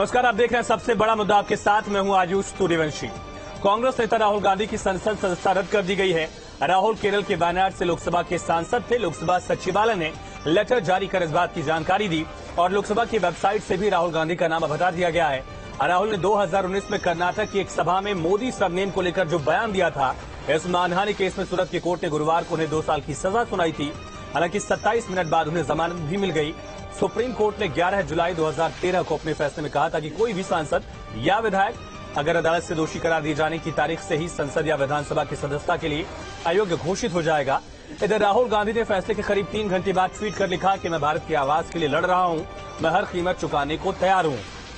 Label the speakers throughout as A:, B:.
A: नमस्कार, आप देख रहे हैं सबसे बड़ा मुद्दा। आपके साथ मैं हूं आयुष सूर्यवंशी। कांग्रेस नेता राहुल गांधी की संसद सदस्यता रद्द कर दी गई है। राहुल केरल के वायनाड से लोकसभा के सांसद थे। लोकसभा सचिवालय ने लेटर जारी कर इस बात की जानकारी दी और लोकसभा की वेबसाइट से भी राहुल गांधी का नाम हटा दिया गया है। राहुल ने 2019 में कर्नाटक की एक सभा में मोदी सरनेम को लेकर जो बयान दिया था, इस मानहानि केस में सूरत की कोर्ट ने गुरुवार को उन्हें 2 साल की सजा सुनाई थी। हालांकि 27 मिनट बाद उन्हें जमानत भी मिल गई। सुप्रीम कोर्ट ने 11 जुलाई 2013 को अपने फैसले में कहा था कि कोई भी सांसद या विधायक अगर अदालत से दोषी करार दिए जाने की तारीख से ही संसद या विधानसभा की सदस्यता के लिए अयोग्य घोषित हो जाएगा। इधर राहुल गांधी ने फैसले के करीब 3 घंटे बाद ट्वीट कर लिखा कि मैं भारत की आवाज के लिए लड़ रहा हूं, मैं हर कीमत चुकाने को तैयार हूं।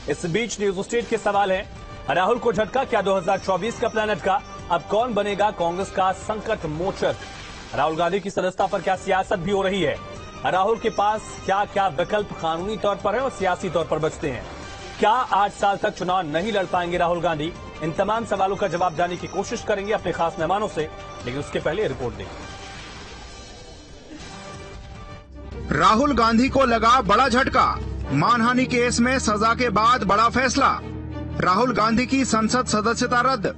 A: इस बीच न्यूज स्टेट के सवाल है, राहुल को झटका, क्या 2024 का प्लान अटका? अब कौन बनेगा कांग्रेस का संकट मोचक? राहुल गांधी की सदस्यता पर क्या सियासत भी हो रही है? राहुल के पास क्या क्या विकल्प कानूनी तौर पर है और सियासी तौर पर बचते हैं? क्या 8 साल तक चुनाव नहीं लड़ पाएंगे राहुल गांधी? इन तमाम सवालों का जवाब जानने की कोशिश करेंगे अपने खास मेहमानों से, लेकिन उसके पहले रिपोर्ट देखें।
B: राहुल गांधी को लगा बड़ा झटका, मानहानि केस में सजा के बाद बड़ा फैसला। राहुल गांधी की संसद सदस्यता रद्द।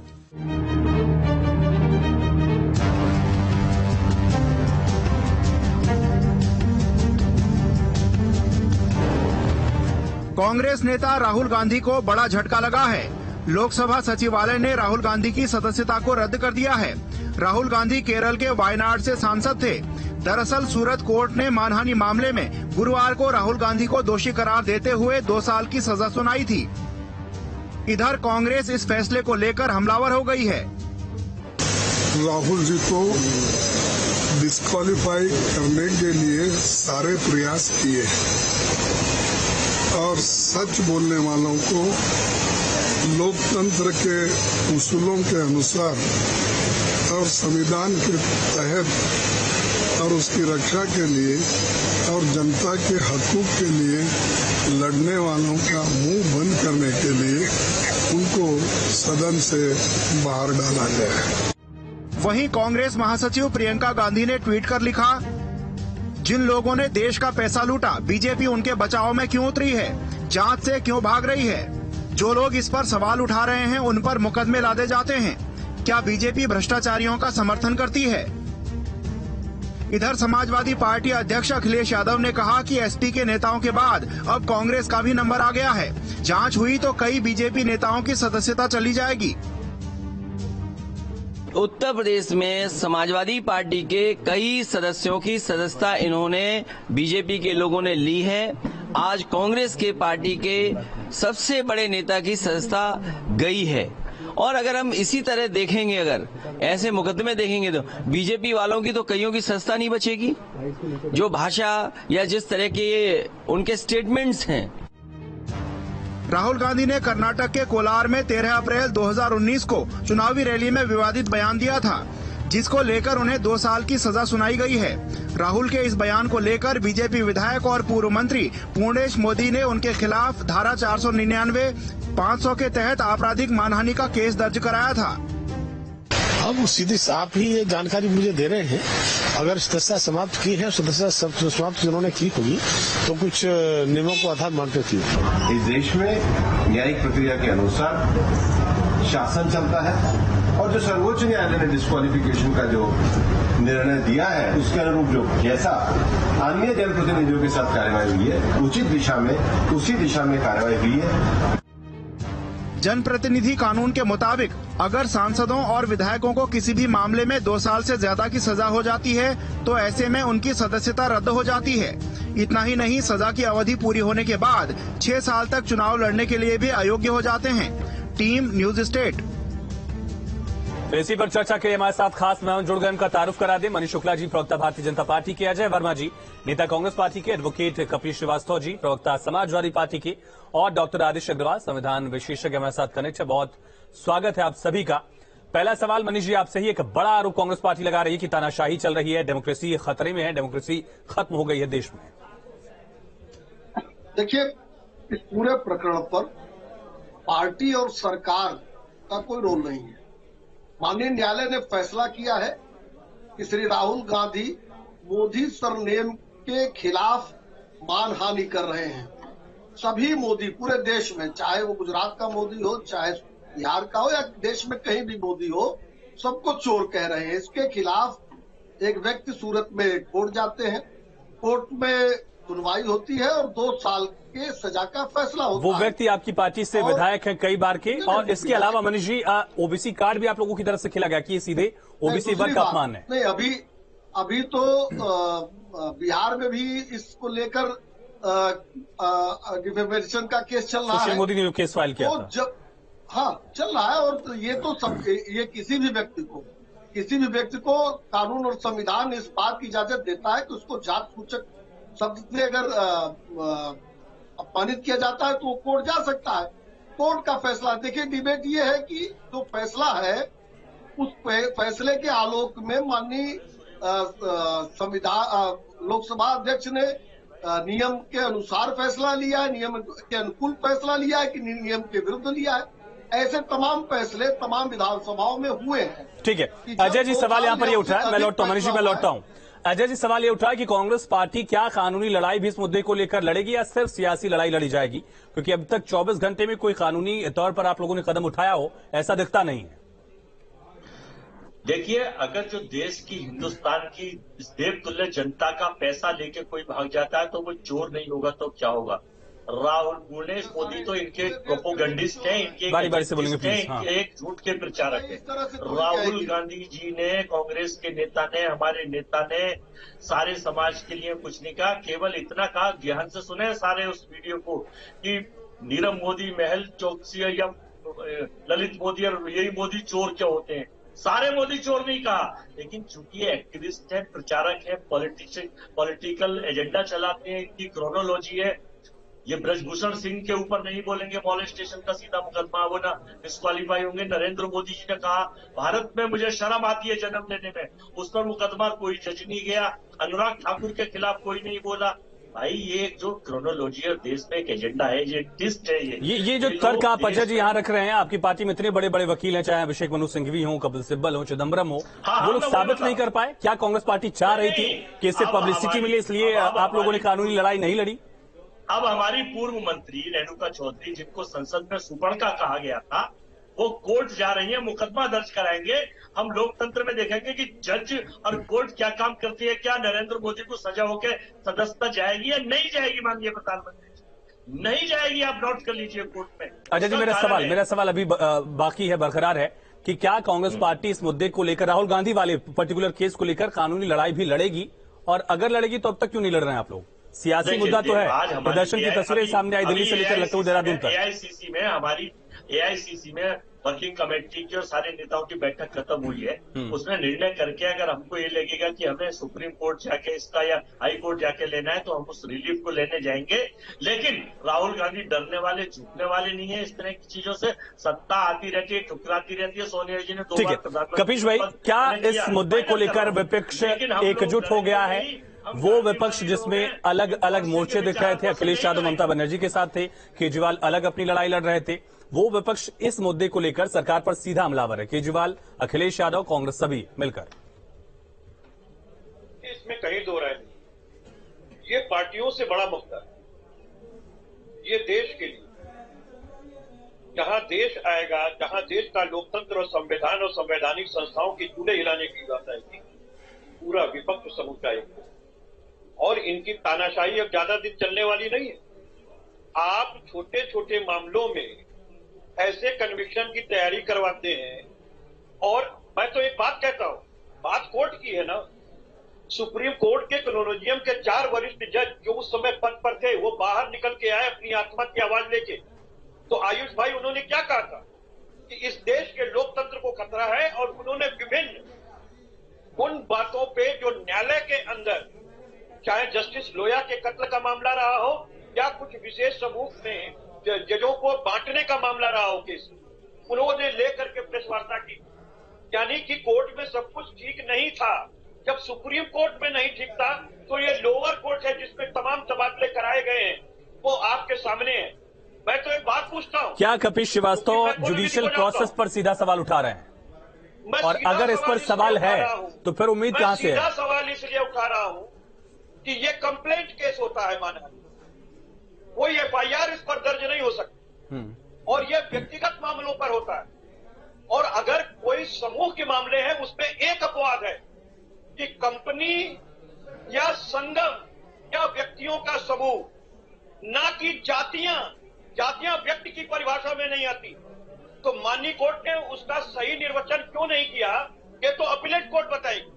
B: कांग्रेस नेता राहुल गांधी को बड़ा झटका लगा है। लोकसभा सचिवालय ने राहुल गांधी की सदस्यता को रद्द कर दिया है। राहुल गांधी केरल के वायनाड से सांसद थे। दरअसल सूरत कोर्ट ने मानहानि मामले में गुरुवार को राहुल गांधी को दोषी करार देते हुए 2 साल की सजा सुनाई थी। इधर कांग्रेस इस फैसले को लेकर हमलावर हो गई है।
C: राहुल जी को डिस्क्वालीफाई करने के लिए सारे प्रयास किए और सच बोलने वालों को लोकतंत्र के उसूलों के अनुसार और संविधान के तहत और उसकी रक्षा के लिए और जनता के हकूक के लिए लड़ने वालों का मुंह बंद करने के लिए उनको सदन से बाहर डाला गया।
B: वहीं कांग्रेस महासचिव प्रियंका गांधी ने ट्वीट कर लिखा, जिन लोगों ने देश का पैसा लूटा, बीजेपी उनके बचाव में क्यों उतरी है? जांच से क्यों भाग रही है? जो लोग इस पर सवाल उठा रहे हैं, उन पर मुकदमे लादे जाते हैं। क्या बीजेपी भ्रष्टाचारियों का समर्थन करती है? इधर समाजवादी पार्टी अध्यक्ष अखिलेश यादव ने कहा कि एसपी के नेताओं के बाद अब कांग्रेस का भी नंबर आ गया है। जांच हुई तो कई बीजेपी नेताओं की सदस्यता चली जाएगी।
D: उत्तर प्रदेश में समाजवादी पार्टी के कई सदस्यों की सदस्यता इन्होंने बीजेपी के लोगों ने ली है। आज कांग्रेस के पार्टी के सबसे बड़े नेता की सदस्यता गई है। और अगर हम इसी तरह देखेंगे, अगर ऐसे मुकदमे देखेंगे तो बीजेपी वालों की तो कईयों की सदस्यता नहीं बचेगी। जो भाषा या जिस तरह के उनके स्टेटमेंट्स हैं।
B: राहुल गांधी ने कर्नाटक के कोलार में 13 अप्रैल 2019 को चुनावी रैली में विवादित बयान दिया था, जिसको लेकर उन्हें 2 साल की सजा सुनाई गई है। राहुल के इस बयान को लेकर बीजेपी विधायक और पूर्व मंत्री पूर्णेश मोदी ने उनके खिलाफ धारा 499, 500 के तहत आपराधिक मानहानि का केस दर्ज कराया था।
E: अब सीधी आप ही ये जानकारी मुझे दे रहे हैं। अगर सदस्यता समाप्त की है, सदस्यता समाप्त जिन्होंने की होगी तो कुछ नियमों को आधार मानते थी।
F: इस देश में न्यायिक प्रक्रिया के अनुसार शासन चलता है और जो सर्वोच्च न्यायालय ने डिस्क्वालिफिकेशन का जो निर्णय दिया है, उसके अनुरूप जो जैसा अन्य जनप्रतिनिधियों के साथ कार्रवाई हुई है, उचित दिशा में उसी दिशा में कार्रवाई हुई है।
B: जनप्रतिनिधि कानून के मुताबिक अगर सांसदों और विधायकों को किसी भी मामले में 2 साल से ज्यादा की सजा हो जाती है तो ऐसे में उनकी सदस्यता रद्द हो जाती है। इतना ही नहीं, सजा की अवधि पूरी होने के बाद 6 साल तक चुनाव लड़ने के लिए भी अयोग्य हो जाते हैं। Team news state.
A: तो इसी पर चर्चा के लिए हमारे साथ खास मेहमान जुड़ गए। उनका तारुफ करा दे। मनीष शुक्ला जी, प्रवक्ता भारतीय जनता पार्टी के, अजय वर्मा जी, नेता कांग्रेस पार्टी के, एडवोकेट कपिल श्रीवास्तव जी, प्रवक्ता समाजवादी पार्टी के, और डॉक्टर आदित्य अग्रवाल, संविधान विशेषज्ञ, हमारे साथ कनेक्ट है। बहुत स्वागत है आप सभी का। पहला सवाल मनीष जी आपसे ही। एक बड़ा आरोप कांग्रेस पार्टी लगा रही है कि तानाशाही चल रही है, डेमोक्रेसी खतरे में है, डेमोक्रेसी खत्म हो गई है देश में।
G: देखिए, इस पूरे प्रकरण पर पार्टी और सरकार का कोई रोल नहीं है। माननीय न्यायालय ने फैसला किया है कि श्री राहुल गांधी मोदी सरनेम के खिलाफ मानहानि कर रहे हैं। सभी मोदी पूरे देश में, चाहे वो गुजरात का मोदी हो, चाहे बिहार का हो, या देश में कहीं भी मोदी हो, सबको चोर कह रहे हैं। इसके खिलाफ एक व्यक्ति सूरत में कोर्ट जाते हैं, कोर्ट में सुनवाई होती है और 2 साल के सजा का फैसला होता है।
A: वो व्यक्ति आपकी पार्टी से विधायक है कई बार के, और इसके अलावा मनीष जी ओबीसी कार्ड भी आप लोगों की तरफ से खिला गया कि ये सीधे ओबीसी वर्ग का अपमान है।
G: नहीं, अभी तो बिहार में भी इसको लेकर डिफेमेशन का केस चल रहा है।
A: सुशील मोदी ने जो केस फाइल किया था।
G: जब चल रहा है, और ये तो सब, ये किसी भी व्यक्ति को कानून और संविधान इस बात की इजाजत देता है कि उसको जात सूचक शब्द से अगर अपमानित किया जाता है तो वो कोर्ट जा सकता है। कोर्ट का फैसला, देखिए डिबेट ये है कि जो फैसला है उस फैसले के आलोक में माननीय संविधान लोकसभा अध्यक्ष ने नियम के अनुसार फैसला लिया है, नियम के अनुकूल फैसला लिया है कि नियम के विरुद्ध लिया है। ऐसे तमाम फैसले तमाम विधानसभाओं में हुए हैं।
A: ठीक है अजय जी, सवाल यहाँ पर ये उठा है, मैं लौटता हूँ, मनीष जी मैं लौटता हूँ। अजय जी, सवाल ये उठा है कि कांग्रेस पार्टी क्या कानूनी लड़ाई भी इस मुद्दे को लेकर लड़ेगी या सिर्फ सियासी लड़ाई लड़ी जाएगी? क्योंकि अब तक 24 घंटे में कोई कानूनी तौर पर आप लोगों ने कदम उठाया हो ऐसा दिखता नहीं है।
H: देखिए, अगर जो देश की, हिंदुस्तान की देवतुल्य जनता का पैसा लेके कोई भाग जाता है तो वो चोर नहीं होगा तो क्या होगा? राहुल गणेश मोदी तो इनके प्रोपोगंडिस्ट हैं, इनके
A: बारी से बोलेंगे प्लीज।
H: हाँ। एक झूठ के प्रचारक है। राहुल गांधी जी ने, कांग्रेस के नेता ने, हमारे नेता ने सारे समाज के लिए कुछ नहीं कहा, केवल इतना कहा, ध्यान से सुने सारे उस वीडियो को, कि नीरव मोदी, मेहुल चोकसी या ललित मोदी और यही मोदी चोर क्या होते हैं? सारे मोदी चोर नहीं कहा, लेकिन चूंकि ये एक्टिविस्ट है, प्रचारक है, पॉलिटिकल एजेंडा चलाते हैं, इनकी क्रोनोलॉजी है। ये ब्रजभूषण सिंह के ऊपर नहीं बोलेंगे, मॉलेस्टेशन का सीधा मुकदमा, वो ना डिस्क्वालीफाई होंगे। नरेंद्र मोदी जी ने कहा भारत में मुझे शर्म आती है जन्म लेने में, उस पर मुकदमा कोई जज नहीं गया। अनुराग ठाकुर के खिलाफ कोई नहीं बोला। भाई ये जो क्रोनोलॉजी है, देश में एक एजेंडा है, ये ट्विस्ट है।
A: ये जो तर्क आप अजय जी यहाँ रख रहे हैं, आपकी पार्टी में इतने बड़े बड़े वकील हैं, चाहे अभिषेक मनु सिंघवी हो, कपिल सिब्बल हो, चिदम्बरम हो, वो लोग साबित नहीं कर पाए। क्या कांग्रेस पार्टी चाह रही थी कि इससे पब्लिसिटी मिले, इसलिए आप लोगों ने कानूनी लड़ाई नहीं लड़ी?
H: अब हमारी पूर्व मंत्री रेणुका चौधरी, जिनको संसद में सुपर्णका कहा गया था, वो कोर्ट जा रही है, मुकदमा दर्ज कराएंगे। हम लोकतंत्र में देखेंगे कि जज और कोर्ट क्या काम करती है। क्या नरेंद्र मोदी को सजा होकर सदस्यता जाएगी या नहीं जाएगी? माननीय प्रधानमंत्री जी, नहीं जाएगी। आप नोट कर लीजिए कोर्ट में।
A: अजय जी, मेरा सवाल अभी बाकी है, बरकरार है कि क्या कांग्रेस पार्टी इस मुद्दे को लेकर, राहुल गांधी वाले पर्टिकुलर केस को लेकर कानूनी लड़ाई भी लड़ेगी? और अगर लड़ेगी तो अब तक क्यों नहीं लड़ रहे हैं आप लोग? सियासी मुद्दा तो है, प्रदर्शन की तस्वीरें सामने आई दिल्ली से लेकर लखनऊ देहरादून तक।
H: एआईसीसी में, हमारी एआईसीसी में वर्किंग कमेटी की और सारे नेताओं की बैठक खत्म हुई है। उसमें निर्णय करके अगर हमको ये लगेगा कि हमें सुप्रीम कोर्ट जाके इसका या हाई कोर्ट जाके लेना है तो हम उस रिलीफ को लेने जाएंगे। लेकिन राहुल गांधी डरने वाले, झुकने वाले नहीं है इस तरह की चीजों से। सत्ता आती रहती है, ठुकराती रहती है। सोनिया जी ने 2 बार प्रधानमंत्री।
A: कपिश भाई, क्या इस मुद्दे को लेकर विपक्ष एकजुट हो गया है? वो विपक्ष जिसमें अलग अलग मोर्चे दिख रहे थे, अखिलेश यादव ममता बनर्जी के साथ थे, केजरीवाल अलग अपनी लड़ाई लड़ रहे थे, वो विपक्ष इस मुद्दे को लेकर सरकार पर सीधा हमलावर है। केजरीवाल, अखिलेश यादव, कांग्रेस सभी मिलकर।
I: इसमें कहीं दो राय नहीं। ये पार्टियों से बड़ा मुद्दा है। ये देश के लिए, जहां देश आएगा, जहां देश का लोकतंत्र और संविधान और संवैधानिक संस्थाओं की चूल्हे हिलाने की बात आएगी, पूरा विपक्ष समुदाय और इनकी तानाशाही अब ज्यादा दिन चलने वाली नहीं है। आप छोटे छोटे मामलों में ऐसे कन्विक्शन की तैयारी करवाते हैं। और मैं तो एक बात कहता हूं, बात कोर्ट की है ना। सुप्रीम कोर्ट के कॉलोजियम के 4 वरिष्ठ जज जो उस समय पद पर थे, वो बाहर निकल के आए अपनी आत्मा की आवाज लेके। तो आयुष भाई, उन्होंने क्या कहा था कि इस देश के लोकतंत्र को खतरा है, और उन्होंने विभिन्न उन बातों पे जो न्यायालय के अंदर, चाहे जस्टिस लोया के कत्ल का मामला रहा हो या कुछ विशेष समूह में जजों को बांटने का मामला रहा हो केस, उन्होंने लेकर के प्रेस वार्ता की। यानी कि कोर्ट में सब कुछ ठीक नहीं था। जब सुप्रीम कोर्ट में नहीं ठीक था तो ये लोअर कोर्ट है जिसमें तमाम तबादले कराए गए हैं, वो आपके सामने है। मैं तो एक बात पूछता हूं,
A: क्या कपिश श्रीवास्तव जुडिशियल प्रोसेस पर सीधा सवाल उठा रहे हैं? और अगर इस पर सवाल है तो फिर उम्मीद कहां से है?
I: सीधा सवाल इसलिए उठा रहा हूं कि ये कंप्लेंट केस होता है। माना कोई FIR इस पर दर्ज नहीं हो सकती और यह व्यक्तिगत मामलों पर होता है। और अगर कोई समूह के मामले हैं उसमें एक अपवाद है कि कंपनी या संगम या व्यक्तियों का समूह, ना कि जातियां व्यक्ति की परिभाषा में नहीं आती। तो माननीय कोर्ट ने उसका सही निर्वचन क्यों नहीं किया, ये तो अपीलेट कोर्ट बताएगी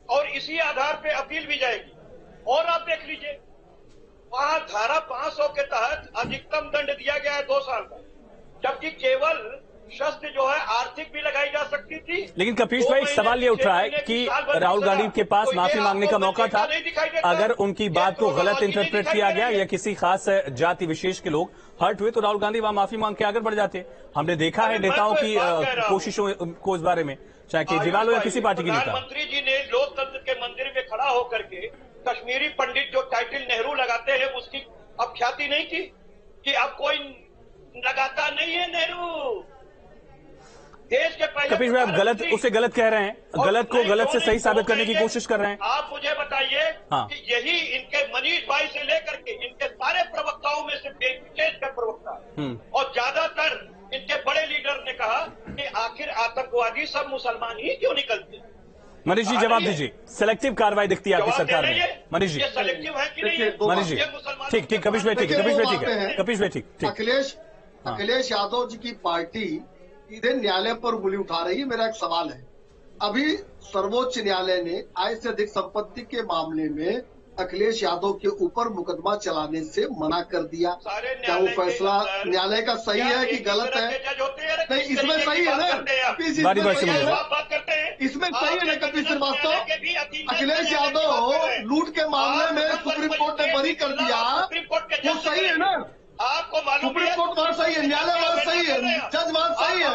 I: और इसी आधार पे अपील भी जाएगी। और आप देख लीजिए, वहां धारा 500 के तहत अधिकतम दंड दिया गया है 2 साल का, जबकि केवल शस्त्र जो है आर्थिक भी लगाई जा सकती थी।
A: लेकिन कपीश भाई, सवाल ये उठ रहा है कि राहुल गांधी के पास माफी मांगने का मौका था। अगर उनकी बात को गलत इंटरप्रेट किया गया या किसी खास जाति विशेष के लोग हर्ट हुए तो राहुल गांधी वहां माफी मांग के आगे बढ़ जाते। हमने देखा है नेताओं की कोशिशों को इस बारे में, चाहे केजरीवाल हो या किसी पार्टी की नेता।
I: प्रधानमंत्री जी ने लोकतंत्र के मंदिर में खड़ा होकर के कश्मीरी पंडित जो टाइटल नेहरू लगाते हैं उसकी अब ख्याति नहीं की कि अब कोई लगाता नहीं है नेहरू। देश के पहले
A: कपीश भाई, आप उसे गलत कह रहे हैं, गलत को गलत से सही साबित करने की कोशिश कर रहे हैं।
I: आप मुझे बताइए कि यही इनके मनीष भाई से लेकर के इनके सारे प्रवक्ताओं में से विशेष कर प्रवक्ता और ज्यादातर इनके बड़े लीडर ने कहा कि आखिर आतंकवादी सब मुसलमान ही क्यों निकलते।
A: मनीष जी जवाब दीजिए, सेलेक्टिव कार्रवाई दिखती है आपकी सरकार में। मनीष जी
I: सेलेक्टिव है कि नहीं?
A: मनीष जी ठीक, कपीश भाई ठीक है, कपीश भाई ठीक।
G: अखिलेश यादव जी की पार्टी सीधे न्यायालय पर उंगली उठा रही है। मेरा एक सवाल है, अभी सर्वोच्च न्यायालय ने आय से अधिक संपत्ति के मामले में अखिलेश यादव के ऊपर मुकदमा चलाने से मना कर दिया। क्या वो फैसला न्यायालय का सही है कि गलत है? नहीं, इसमें सही है ना, इसमें सही है ना कपिल श्रीवास्तव। अखिलेश यादव लूट के मामले में सुप्रीम कोर्ट ने बरी कर दिया, वो सही है ना?
I: आपको मालूम
G: सुप्रीम कोर्ट बात सही है, न्यायालय बात सही है, जज बात सही है,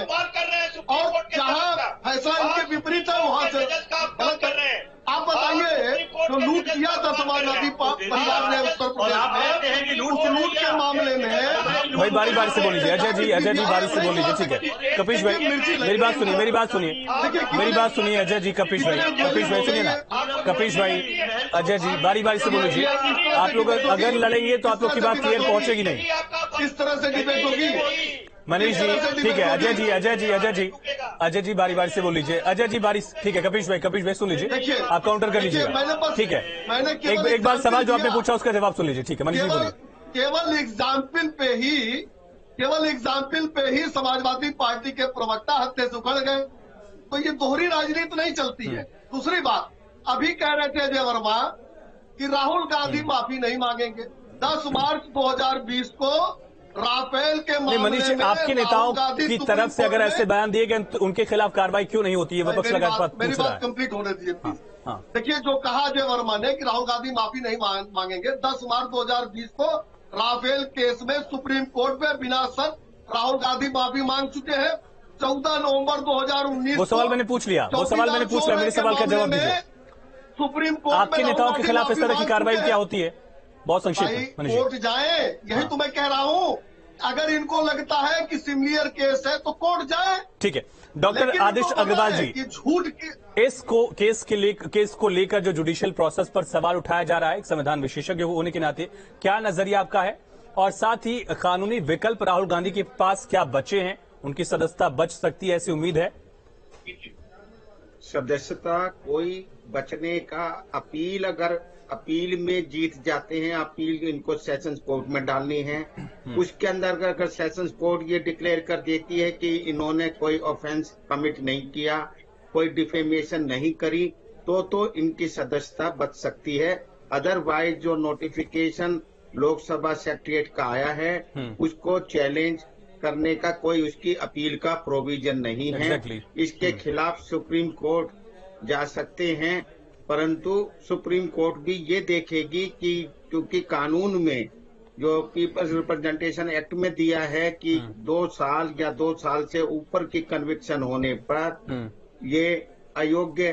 G: और जहाँ फैसला इनके विपरीत है वहाँ से गलत कर रहे हैं। आप बताइए, जो लूट किया था समाजवादी परिवार ने उत्तर प्रदेश में, उस लूट के मामले में
A: भाई बारी बारी से बोल लीजिए। अजय जी बारी से बोल लीजिए, ठीक है। कपीश भाई मेरी बात सुनिए अजय जी, कपीश भाई सुनिए ना। कपीश भाई, अजय जी बारी बारी से बोल लीजिए। आप लोग अगर लड़ेंगे तो आप लोग की बात क्लियर पहुंचेगी नहीं।
G: इस तरह से डिबेट होगी।
A: मनीष जी ठीक है, अजय जी बारी बारी से बोल लीजिए। अजय जी बारी ठीक है। कपीश भाई सुन लीजिए, आप काउंटर कर लीजिएगा, ठीक है। एक बार सवाल जो आपने पूछा उसका जवाब सुन लीजिए, ठीक है। मनीष जी बोलिए।
G: केवल एग्जाम्पल पे ही समाजवादी पार्टी के प्रवक्ता हत्या से उखड़ गए, तो ये दोहरी राजनीति नहीं चलती है। दूसरी बात, अभी कह रहे थे अजय वर्मा कि राहुल गांधी माफी नहीं मांगेंगे। 10 मार्च 2020 को राफेल के मामले में
A: मनीष, आपके नेताओं की तरफ से अगर ऐसे बयान दिए गए तो उनके खिलाफ कार्रवाई क्यों नहीं होती है? विपक्ष लगातार
G: मेरी बात कंप्लीट होने दीजिए। देखिए, जो कहा अजय वर्मा ने कि राहुल गांधी माफी नहीं मांगेंगे, 10 मार्च 2020 को राफेल केस में सुप्रीम कोर्ट में बिना शर्त राहुल गांधी माफी मांग चुके हैं। 14 नवंबर 2019
A: वो सवाल मैंने पूछ लिया, मेरे सवाल का जवाब दीजिए।
G: सुप्रीम कोर्ट
A: आपके नेताओं के खिलाफ इस तरह की कार्रवाई क्या होती है? बहुत संक्षिप्त में
G: कोर्ट जाए, यही तो मैं कह रहा हूँ। अगर इनको लगता है कि सिमिलियर केस है तो कोर्ट जाए,
A: ठीक है। डॉक्टर आदिश अग्रवाल जी,
G: झूठ
A: केस को लेकर जो जुडिशियल प्रोसेस पर सवाल उठाया जा रहा है, एक संविधान विशेषज्ञ होने के नाते क्या नजरिया आपका है? और साथ ही कानूनी विकल्प राहुल गांधी के पास क्या बचे हैं? उनकी सदस्यता बच सकती है, ऐसी उम्मीद है?
J: सदस्यता कोई बचने का, अपील में जीत जाते हैं, अपील इनको सेशंस कोर्ट में डालनी है। उसके अंदर अगर सेशंस कोर्ट ये डिक्लेयर कर देती है कि इन्होंने कोई ऑफेंस कमिट नहीं किया, कोई डिफेमेशन नहीं करी, तो इनकी सदस्यता बच सकती है। अदरवाइज जो नोटिफिकेशन लोकसभा सेक्रेटरीट का आया है उसको चैलेंज करने का कोई उसकी अपील का प्रोविजन नहीं है। इसके खिलाफ सुप्रीम कोर्ट जा सकते हैं, परंतु सुप्रीम कोर्ट भी ये देखेगी कि क्योंकि कानून में जो पीपल्स रिप्रेजेंटेशन एक्ट में दिया है कि 2 साल या 2 साल से ऊपर की कन्विक्शन होने पर ये अयोग्य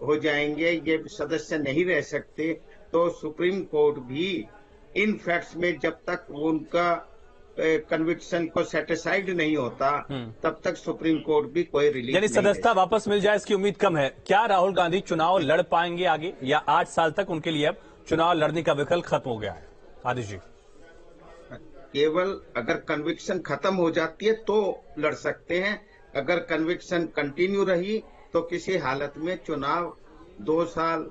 J: हो जाएंगे, ये सदस्य नहीं रह सकते। तो सुप्रीम कोर्ट भी इन फैक्ट्स में जब तक उनका कन्विक्शन को सेटिस्फाइड नहीं होता तब तक सुप्रीम कोर्ट भी कोई रिलीफ,
A: यानी सदस्यता वापस मिल जाए इसकी उम्मीद कम है। क्या राहुल गांधी चुनाव लड़ पाएंगे आगे, या 8 साल तक उनके लिए अब चुनाव लड़ने का विकल्प खत्म हो गया है? आदिश जी।
J: केवल अगर कन्विक्शन खत्म हो जाती है तो लड़ सकते हैं। अगर कन्विक्शन कंटिन्यू रही तो किसी हालत में चुनाव 2 साल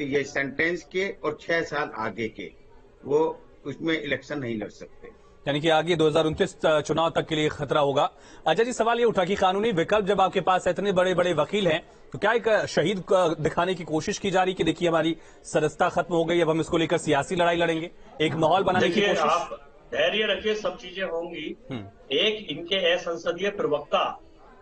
J: ये सेंटेंस के और 6 साल आगे के वो उसमें इलेक्शन नहीं लड़ सकते।
A: यानी कि आगे 2029 चुनाव तक के लिए खतरा होगा। अजय जी, सवाल ये उठा कि कानूनी विकल्प जब आपके पास इतने बड़े बड़े वकील हैं तो क्या एक शहीद दिखाने की कोशिश की जा रही कि देखिए हमारी सदस्यता खत्म हो गई, अब हम इसको लेकर सियासी लड़ाई लड़ेंगे, एक माहौल बनाने की कोशिश?
H: आप धैर्य रखिए, सब चीजें होंगी। एक इनके असंसदीय प्रवक्ता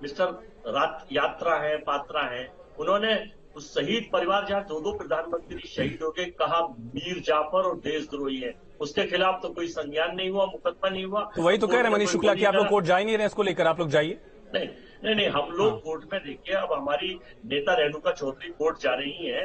H: मिस्टर यात्रा है, पात्रा है, उन्होंने उस शहीद परिवार जहां 2 प्रधानमंत्री शहीद हो गए कहा मीर जाफर और देशद्रोही है, उसके खिलाफ तो कोई संज्ञान नहीं हुआ, मुकदमा नहीं हुआ।
A: तो वही तो कह रहे हैं मनीष शुक्ला कि आप लोग कोर्ट जा ही नहीं रहे, इसको लेकर आप लोग जाइए।
H: नहीं, हम लोग कोर्ट में देखिए, अब हमारी नेता रेणुका चौधरी कोर्ट जा रही है,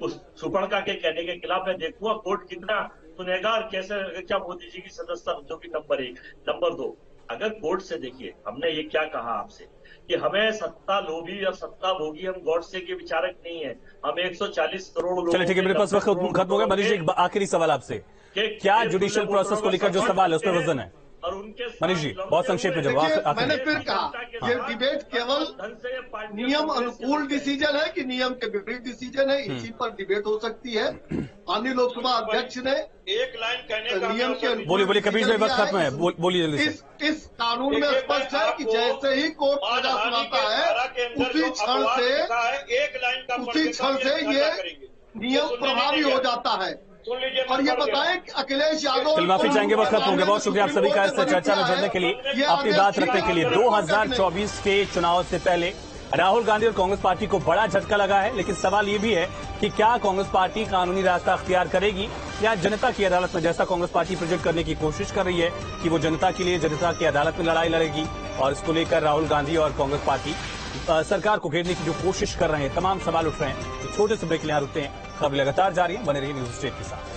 H: उस सुपर्णका के कहने के खिलाफ मैं देखूंगा कोर्ट कितना सुनेगा और कैसे, क्या मोदी जी की सदस्यता जो कि नंबर 1। नंबर 2, अगर कोर्ट से देखिए हमने ये क्या कहा आपसे कि हमें सत्ता लोभी और सत्ता भोगी, हम गॉडसे के विचारक नहीं है, हम 140 करोड़ लोग।
A: चलिए ठीक है, मेरे पास वक्त खत्म हो गया। मनीष जी, एक आखिरी सवाल आपसे, क्या जुडिशियल प्रोसेस को लेकर जो सवाल है उसमें वजन है?
H: और उनके
A: मनीष जी बहुत संक्षेप में जवाब।
G: मैंने फिर कहा ये डिबेट केवल नियम अनुकूल डिसीजन है कि नियम के विपरीत डिसीजन है, इसी पर डिबेट हो सकती है। माननीय लोकसभा अध्यक्ष ने
I: एक लाइन कहने का
G: नियम के
A: बोलिए कबीर जी, वक्त खत्म है, बोलिए जल्दी से।
G: इस कानून में स्पष्ट है कि जैसे ही कोर्ट सजा सुनाता है उसी क्षण से ये नियम प्रभावी हो जाता है। और ये बताएं कि अखिलेश यादव,
A: माफी चाहेंगे, वक्त खत्म हो गया। बहुत शुक्रिया आप सभी का इस चर्चा में जुड़ने के लिए, अपनी बात रखने के लिए। 2024 के चुनाव से पहले राहुल गांधी और कांग्रेस पार्टी को बड़ा झटका लगा है, लेकिन सवाल ये भी है कि क्या कांग्रेस पार्टी कानूनी रास्ता अख्तियार करेगी या जनता की अदालत में, जैसा कांग्रेस पार्टी प्रोजेक्ट करने की कोशिश कर रही है कि वो जनता के लिए जनता की अदालत में लड़ाई लड़ेगी, और इसको लेकर राहुल गांधी और कांग्रेस पार्टी सरकार को घेरने की जो कोशिश कर रहे हैं, तमाम सवाल उठ रहे हैं। तो छोटे से ब्रेक ले रुकते हैं, खबर लगातार जारी है, बने रहिए न्यूज़ स्टेट के साथ।